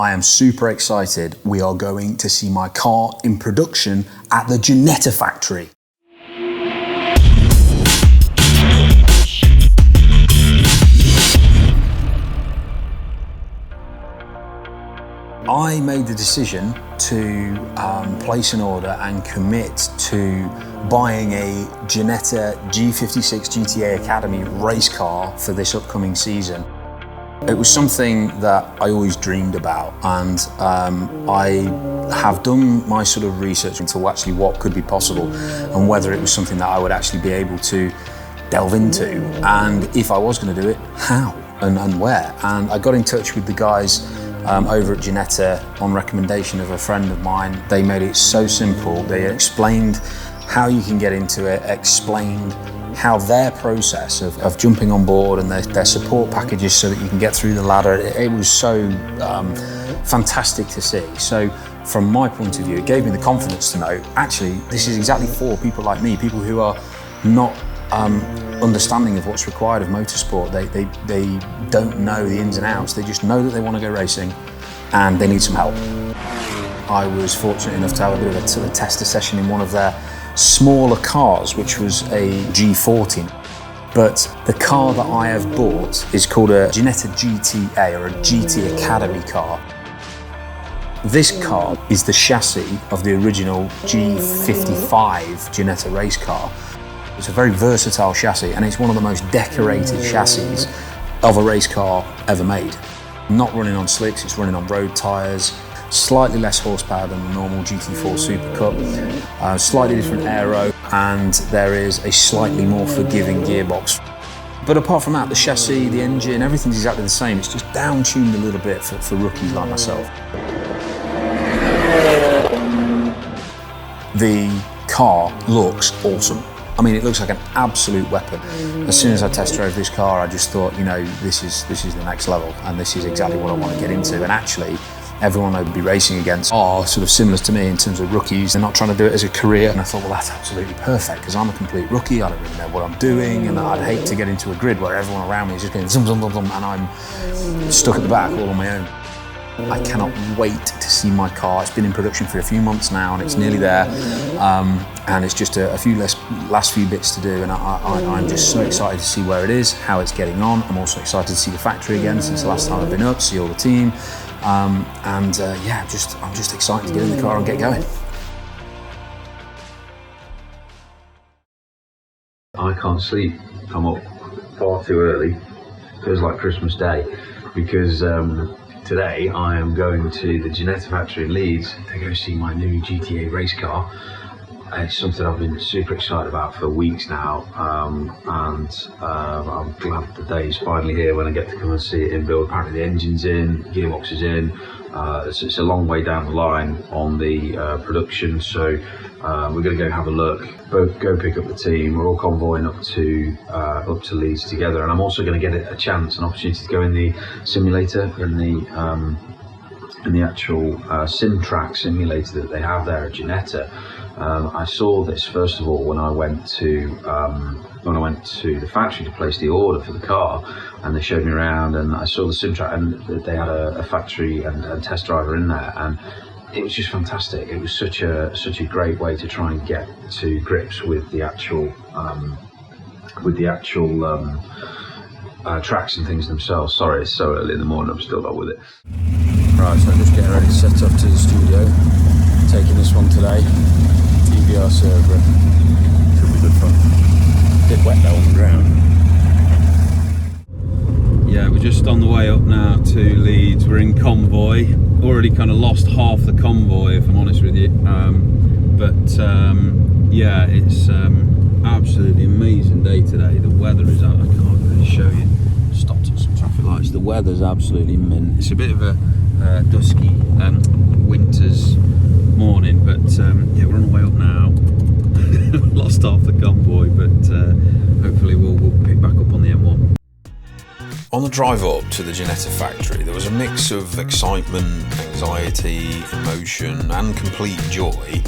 I am super excited. We are going to see my car in production at the Ginetta factory. I made the decision to place an order and commit to buying a Ginetta G56 GTA Academy race car for this upcoming season. It was something that I always dreamed about, and I have done my sort of research into actually what could be possible and whether it was something that I would actually be able to delve into, and if I was going to do it, how and where. And I got in touch with the guys over at Ginetta on recommendation of a friend of mine. They made it so simple. They explained how you can get into it, explained how their process of jumping on board and their support packages so that you can get through the ladder. It was so fantastic to see. So from my point of view, it gave me the confidence to know, actually, this is exactly for people like me, people who are not understanding of what's required of motorsport. They don't know the ins and outs. They just know that they want to go racing and they need some help. I was fortunate enough to have a bit of a tester session in one of their smaller cars, which was a G40. But the car that I have bought is called a Ginetta GTA, or a GT Academy car. This car is the chassis of the original G55 Ginetta race car. It's a very versatile chassis, and it's one of the most decorated chassis of a race car ever made. Not running on slicks, it's running on road tyres, slightly less horsepower than the normal GT4 Super Cup, slightly different aero, and there is a slightly more forgiving gearbox. But apart from that, the chassis, the engine, everything's exactly the same. It's just down-tuned a little bit for rookies like myself. The car looks awesome. I mean, it looks like an absolute weapon. As soon as I test drove this car, I just thought, you know, this is the next level, and this is exactly what I want to get into. And actually, everyone I would be racing against are sort of similar to me in terms of rookies. They're not trying to do it as a career. And I thought, well, that's absolutely perfect, because I'm a complete rookie. I don't really know what I'm doing, and I'd hate to get into a grid where everyone around me is just going zum, zum, zum, zum, and I'm stuck at the back all on my own. I cannot wait to see my car. It's been in production for a few months now, and it's nearly there. And it's just a few last few bits to do, and I'm just so excited to see where it is, how it's getting on. I'm also excited to see the factory again since the last time I've been up, see all the team. Yeah, I'm just excited to get in the car and get going. I can't sleep. I'm up far too early. Feels like Christmas Day, because today I am going to the Ginetta factory in Leeds to go see my new GTA race car. It's something I've been super excited about for weeks now, and I'm glad the day is finally here when I get to come and see it in build. Apparently the engine's in, the gearbox is in. It's a long way down the line on the production, so we're going to go have a look, go pick up the team. We're all convoying up to Leeds together, and I'm also going to get an opportunity to go in the simulator, in the actual SIMTrack simulator that they have there at Ginetta. I saw this first of all when I went to the factory to place the order for the car, and they showed me around, and I saw the SIMTrack, and they had a factory and test driver in there, and it was just fantastic. It was such a great way to try and get to grips with the actual tracks and things themselves. Sorry, it's so early in the morning, I'm still not with it. Right, so I'm just getting ready to set off to the studio. Taking this one today, TBR Cerberus. Should be good fun. Bit wet though on the ground. Yeah, we're just on the way up now to Leeds. We're in convoy. Already kind of lost half the convoy, if I'm honest with you. Yeah, it's absolutely amazing day today. The weather is out. I can't really show you. Stopped at some traffic lights. The weather's absolutely mint. It's a bit of a dusky winter's morning, but yeah, we're on the way up now. Lost half the convoy, but hopefully we'll pick back up on the M1. On the drive up to the Ginetta factory, there was a mix of excitement, anxiety, emotion, and complete joy.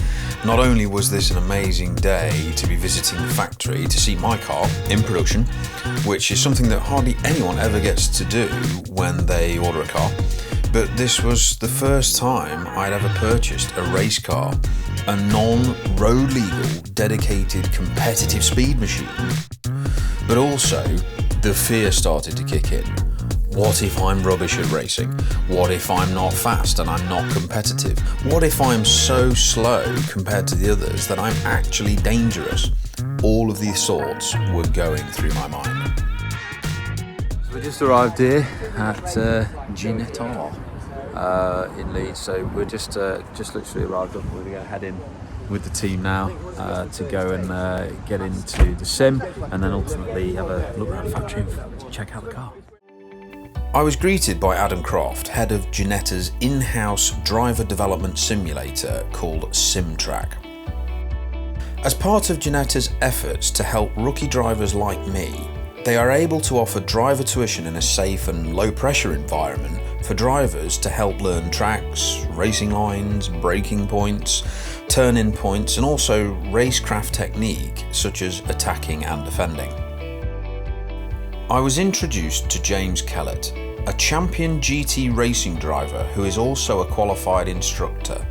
Not only was this an amazing day to be visiting the factory to see my car in production, which is something that hardly anyone ever gets to do when they order a car, But this was the first time I'd ever purchased a race car, a non-road legal, dedicated competitive speed machine. But also, the fear started to kick in. What if I'm rubbish at racing? What if I'm not fast and I'm not competitive? What if I'm so slow compared to the others that I'm actually dangerous? All of these thoughts were going through my mind. So we just arrived here at Ginetta in Leeds. So we're just literally arrived up. We're going to head in with the team now to go and get into the sim, and then ultimately have a look around the factory and check out the car. I was greeted by Adam Croft, head of Ginetta's in-house driver development simulator called SIMTrack. As part of Ginetta's efforts to help rookie drivers like me, they are able to offer driver tuition in a safe and low-pressure environment for drivers to help learn tracks, racing lines, braking points, turn-in points, and also racecraft technique such as attacking and defending. I was introduced to James Kellett, a champion GT racing driver who is also a qualified instructor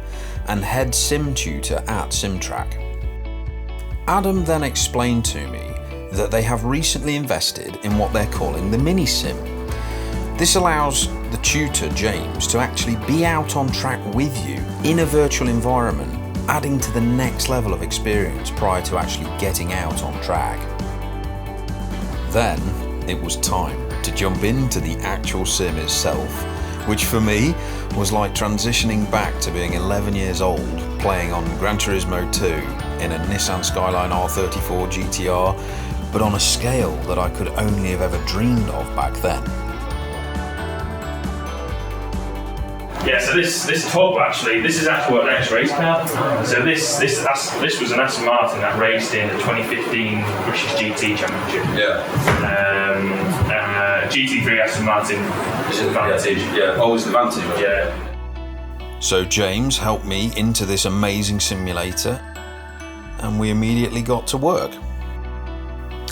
and head sim tutor at SIMTrack. Adam then explained to me that they have recently invested in what they're calling the mini sim. This allows the tutor, James, to actually be out on track with you in a virtual environment, adding to the next level of experience prior to actually getting out on track. Then it was time to jump into the actual sim itself, which for me was like transitioning back to being 11 years old, playing on Gran Turismo 2 in a Nissan Skyline R34 GTR, but on a scale that I could only have ever dreamed of back then. Yeah, so this tub actually, this is actually an ex-race car. So this was an Aston Martin that raced in the 2015 British GT Championship. Yeah. GT3 Aston Martin. This is the Vantage. Yeah. Oh, it's the Vantage. Yeah. So James helped me into this amazing simulator, and we immediately got to work.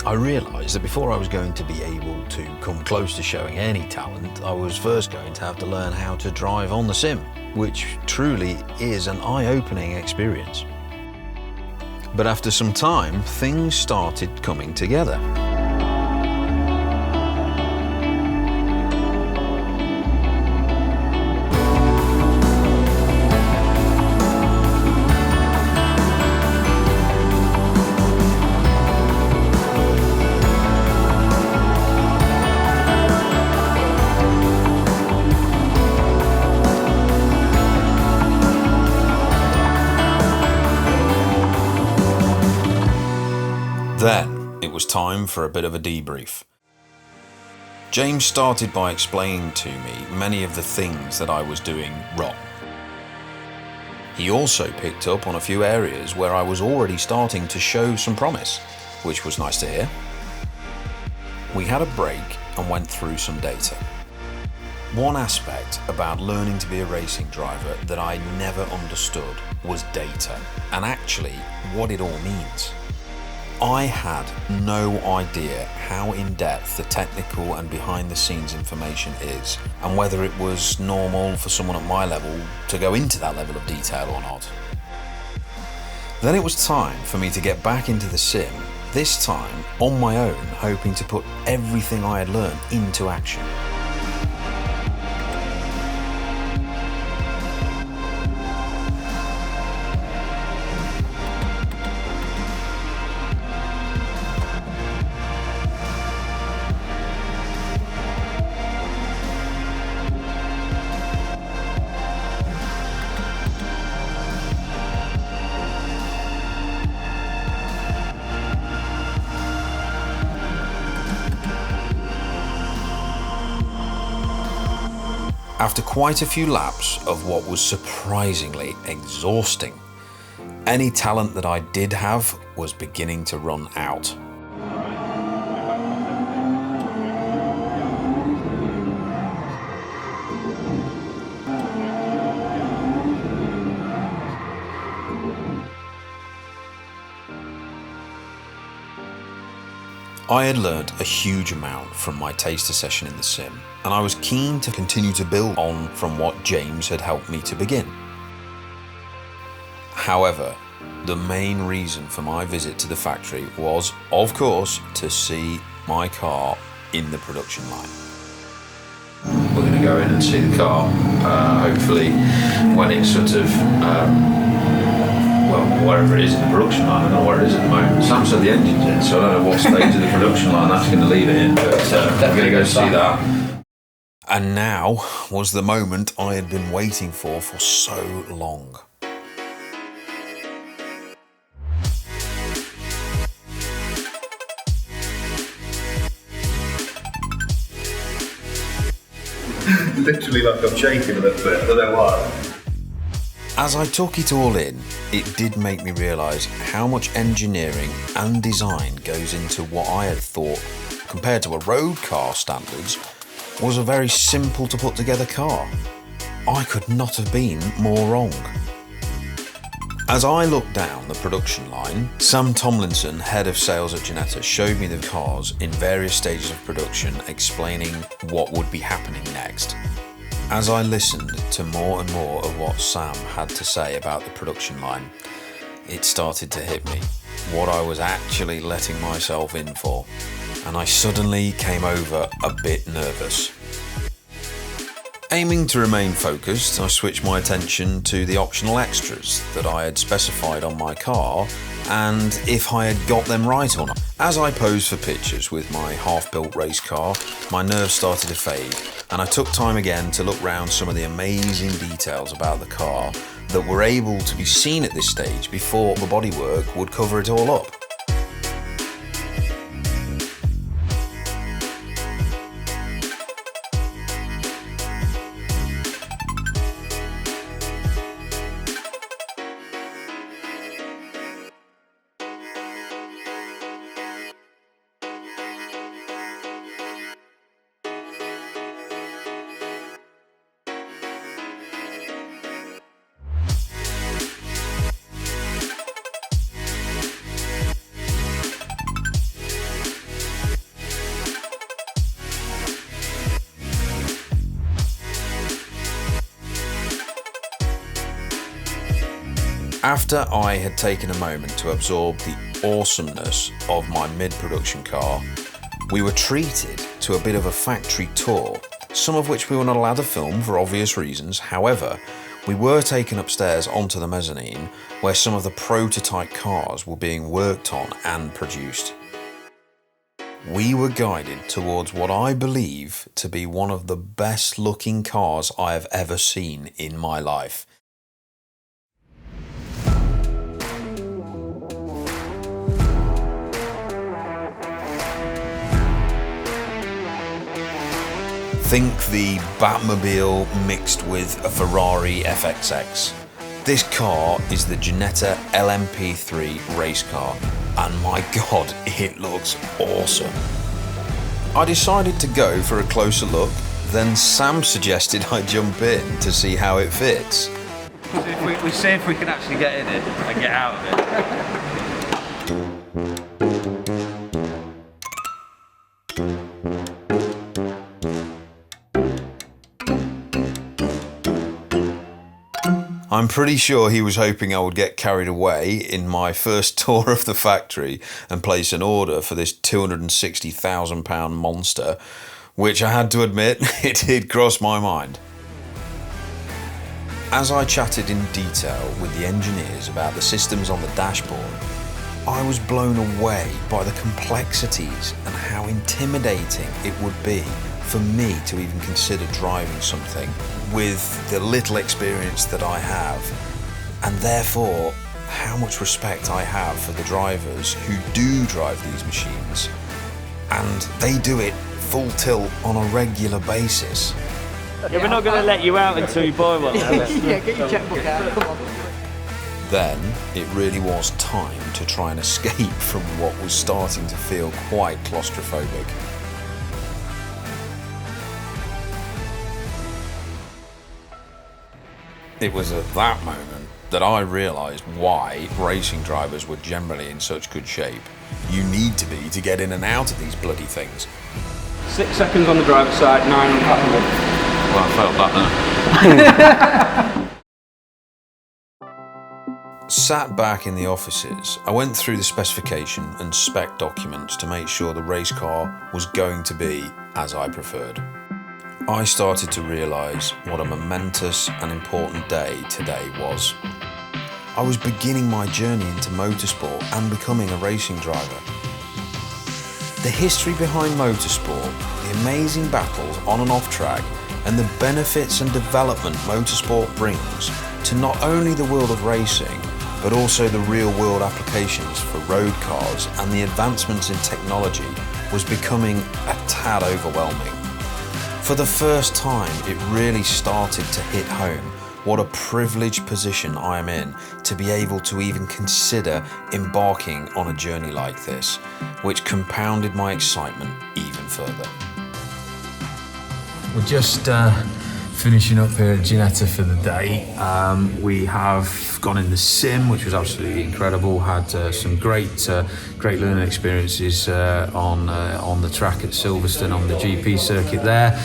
I realised that before I was going to be able to come close to showing any talent, I was first going to have to learn how to drive on the sim, which truly is an eye-opening experience. But after some time, things started coming together. Then it was time for a bit of a debrief. James started by explaining to me many of the things that I was doing wrong. He also picked up on a few areas where I was already starting to show some promise, which was nice to hear. We had a break and went through some data. One aspect about learning to be a racing driver that I never understood was data, and actually what it all means. I had no idea how in-depth the technical and behind-the-scenes information is, and whether it was normal for someone at my level to go into that level of detail or not. Then it was time for me to get back into the sim, this time on my own, hoping to put everything I had learned into action. After quite a few laps of what was surprisingly exhausting, any talent that I did have was beginning to run out. I had learnt a huge amount from my taster session in the sim, and I was keen to continue to build on from what James had helped me to begin. However, the main reason for my visit to the factory was, of course, to see my car in the production line. We're going to go in and see the car, hopefully when it's sort of, well, wherever it is in the production line. I don't know where it is at the moment. Sam said the engine's in, so I don't know what stage of the production line that's going to leave it in, but we're going to go see that. And now was the moment I had been waiting for so long. Literally like I'm shaking a little bit, I don't know why. As I took it all in, it did make me realise how much engineering and design goes into what I had thought, compared to a road car standards, was a very simple to put together car. I could not have been more wrong. As I looked down the production line, Sam Tomlinson, head of sales at Ginetta, showed me the cars in various stages of production, explaining what would be happening next. As I listened to more and more of what Sam had to say about the production line, it started to hit me what I was actually letting myself in for, and I suddenly came over a bit nervous. Aiming to remain focused, I switched my attention to the optional extras that I had specified on my car and if I had got them right or not. As I posed for pictures with my half-built race car, my nerves started to fade, and I took time again to look round some of the amazing details about the car that were able to be seen at this stage before the bodywork would cover it all up. After I had taken a moment to absorb the awesomeness of my mid-production car, we were treated to a bit of a factory tour, some of which we were not allowed to film for obvious reasons. However, we were taken upstairs onto the mezzanine where some of the prototype cars were being worked on and produced. We were guided towards what I believe to be one of the best looking cars I have ever seen in my life. Think the Batmobile mixed with a Ferrari FXX. This car is the Ginetta LMP3 race car, and my god, it looks awesome. I decided to go for a closer look, then Sam suggested I jump in to see how it fits. We see if we can actually get in it and get out of it. I'm pretty sure he was hoping I would get carried away in my first tour of the factory and place an order for this £260,000 monster, which I had to admit, it did cross my mind. As I chatted in detail with the engineers about the systems on the dashboard, I was blown away by the complexities and how intimidating it would be for me to even consider driving something with the little experience that I have, and therefore how much respect I have for the drivers who do drive these machines, and they do it full tilt on a regular basis. Yeah, we're not going to let you out until you buy one. Yeah, get your checkbook out, come on. Then it really was time to try and escape from what was starting to feel quite claustrophobic. It was at that moment that I realised why racing drivers were generally in such good shape. You need to be to get in and out of these bloody things. 6 seconds on the driver's side, 9 on the passenger. Well, I felt that then. Sat back in the offices, I went through the specification and spec documents to make sure the race car was going to be as I preferred. I started to realise what a momentous and important day today was. I was beginning my journey into motorsport and becoming a racing driver. The history behind motorsport, the amazing battles on and off track, and the benefits and development motorsport brings to not only the world of racing, but also the real world applications for road cars and the advancements in technology was becoming a tad overwhelming. For the first time, it really started to hit home what a privileged position I am in to be able to even consider embarking on a journey like this, which compounded my excitement even further. We're just finishing up here at Ginetta for the day. We have gone in the sim, which was absolutely incredible. Had some great learning experiences on the track at Silverstone on the GP circuit there.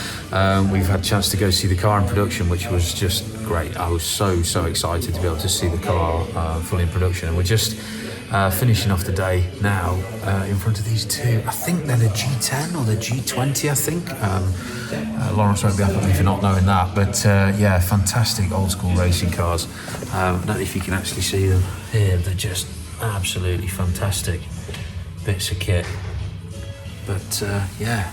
We've had a chance to go see the car in production, which was just great. I was so excited to be able to see the car fully in production. And we're just finishing off the day now in front of these two. I think they're the G10 or the G20, I think. Lawrence won't be happy with me for not knowing that, but yeah, fantastic old school racing cars. I don't know if you can actually see them here. They're just absolutely fantastic bits of kit. But yeah,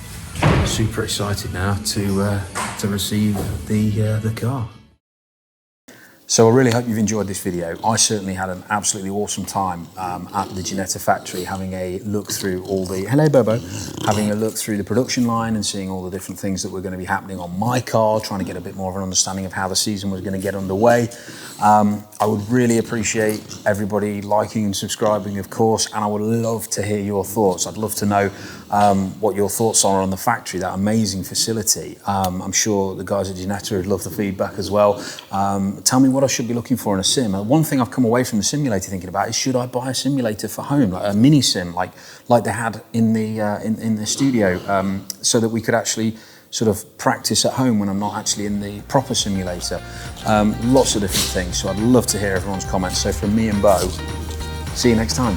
super excited now to receive the car. So I really hope you've enjoyed this video. I certainly had an absolutely awesome time at the Ginetta factory, having a look through all the, hello Bobo, having a look through the production line and seeing all the different things that were going to be happening on my car, trying to get a bit more of an understanding of how the season was going to get underway. I would really appreciate everybody liking and subscribing, of course, and I would love to hear your thoughts. I'd love to know what your thoughts are on the factory, that amazing facility. I'm sure the guys at Ginetta would love the feedback as well. Tell me what I should be looking for in a sim. One thing I've come away from the simulator thinking about is, should I buy a simulator for home, like a mini sim, like they had in the studio, so that we could actually sort of practice at home when I'm not actually in the proper simulator. Lots of different things, so I'd love to hear everyone's comments. So from me and Bo, see you next time.